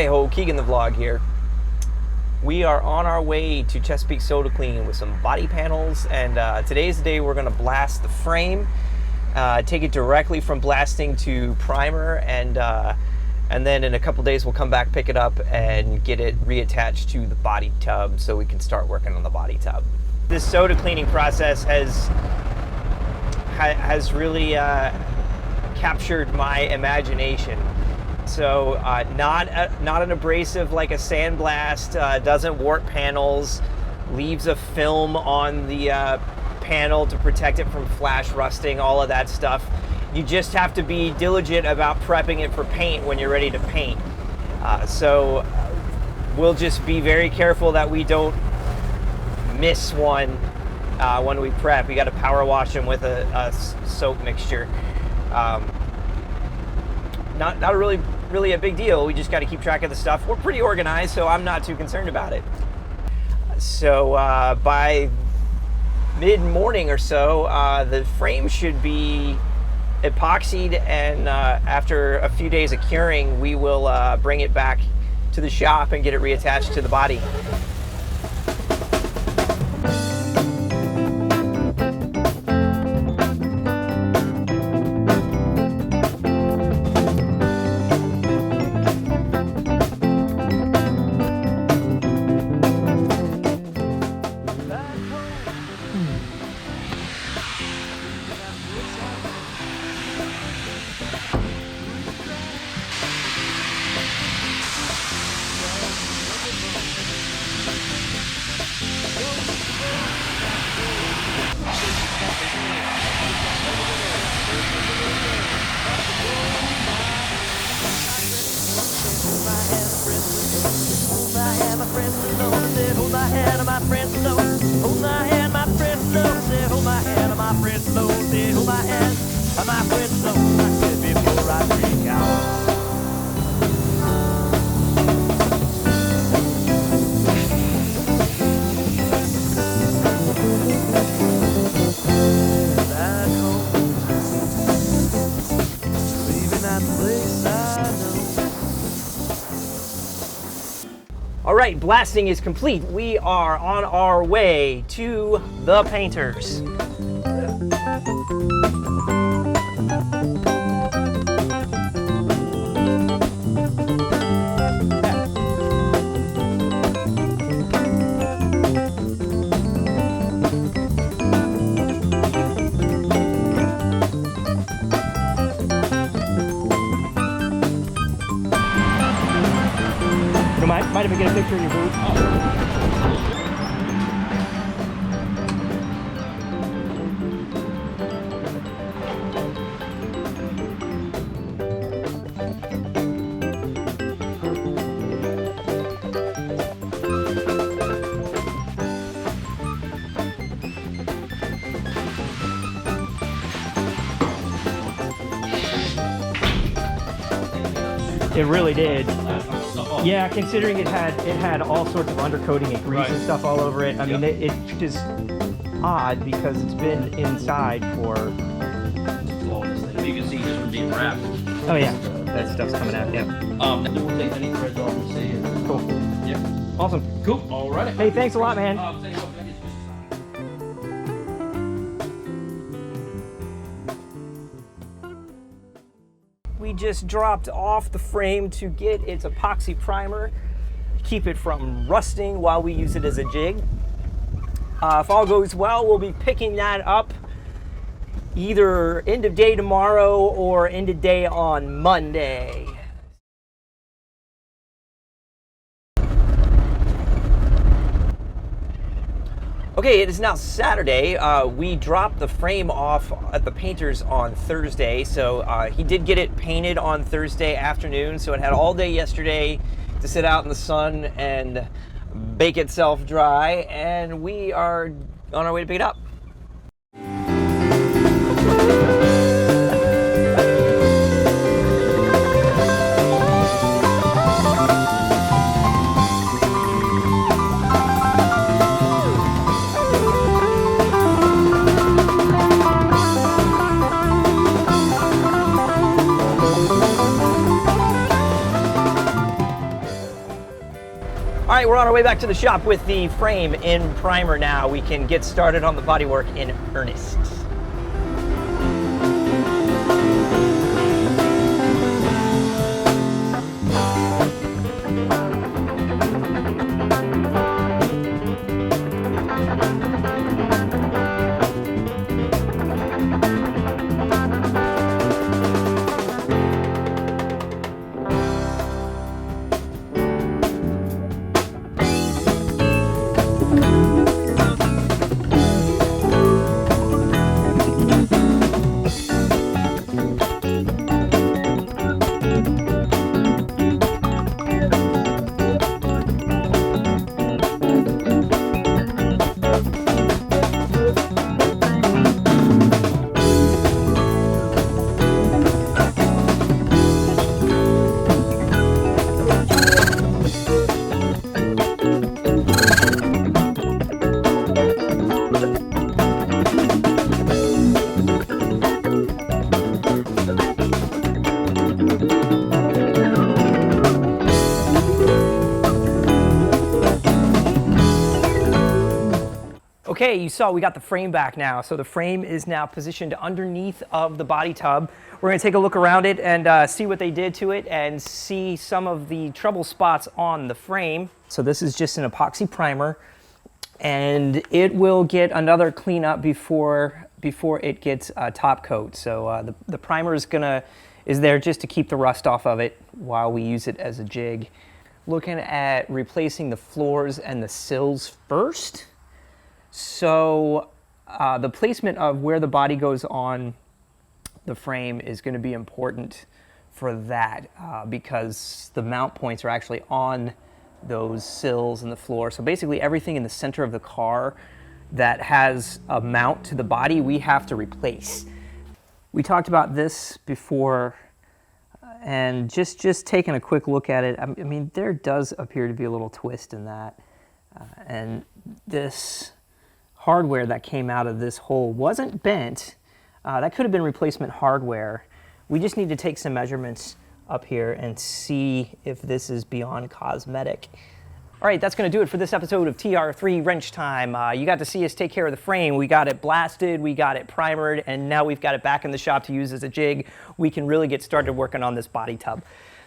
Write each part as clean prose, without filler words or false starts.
Hi-ho, Keegan the Vlog here. We are on our way to Chesapeake Soda Clean with some body panels, and today's the day we're going to blast the frame, take it directly from blasting to primer, and then in a couple days we'll come back, pick it up, and get it reattached to the body tub so we can start working on the body tub. This soda cleaning process has really captured my imagination. So not an abrasive like a sandblast, doesn't warp panels, leaves a film on the panel to protect it from flash rusting, all of that stuff. You just have to be diligent about prepping it for paint when you're ready to paint. So we'll just be very careful that we don't miss one when we prep. We got to power wash them with a soap mixture. Not really a big deal. We just got to keep track of the stuff. We're pretty organized, so I'm not too concerned about it. So by mid-morning or so, the frame should be epoxied, and after a few days of curing, we will bring it back to the shop and get it reattached to the body. All right, blasting is complete. We are on our way to the painters. Might even get a picture in your booth. It really did. Yeah, considering it had all sorts of undercoating and grease and stuff all over it. I mean, it is odd because it's been inside for. You can see just from being wrapped. Oh yeah, that stuff's coming out. Yeah. Then we'll take any threads off and see. Cool. Yeah. Awesome. Cool. All right. Hey, thanks a lot, man. We just dropped off the frame to get its epoxy primer, keep it from rusting while we use it as a jig. If all goes well, we'll be picking that up either end of day tomorrow or end of day on Monday. Okay, it is now Saturday. We dropped the frame off at the painters on Thursday, so he did get it painted on Thursday afternoon, so it had all day yesterday to sit out in the sun and bake itself dry, and we are on our way to pick it up. on our way back to the shop with the frame in primer now. We can get started on the bodywork in earnest. Okay, you saw we got the frame back now. So the frame is now positioned underneath of the body tub. We're gonna take a look around it and see what they did to it and see some of the trouble spots on the frame. So this is just an epoxy primer, and it will get another cleanup before it gets a top coat. So the primer is there just to keep the rust off of it while we use it as a jig. Looking at replacing the floors and the sills first. So the placement of where the body goes on the frame is going to be important for that because the mount points are actually on those sills and the floor. So basically everything in the center of the car that has a mount to the body, we have to replace. We talked about this before, and just taking a quick look at it, I mean, there does appear to be a little twist in that. And this hardware that came out of this hole wasn't bent. That could have been replacement hardware. We just need to take some measurements up here and see if this is beyond cosmetic. All right, that's going to do it for this episode of TR3 Wrench Time. You got to see us take care of the frame. We got it blasted, we got it primered, and now we've got it back in the shop to use as a jig. We can really get started working on this body tub.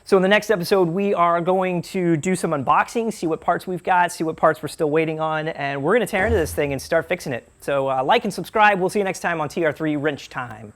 So in the next episode, we are going to do some unboxing, see what parts we've got, see what parts we're still waiting on, and we're going to tear into this thing and start fixing it. So like and subscribe. We'll see you next time on TR3 Wrench Time.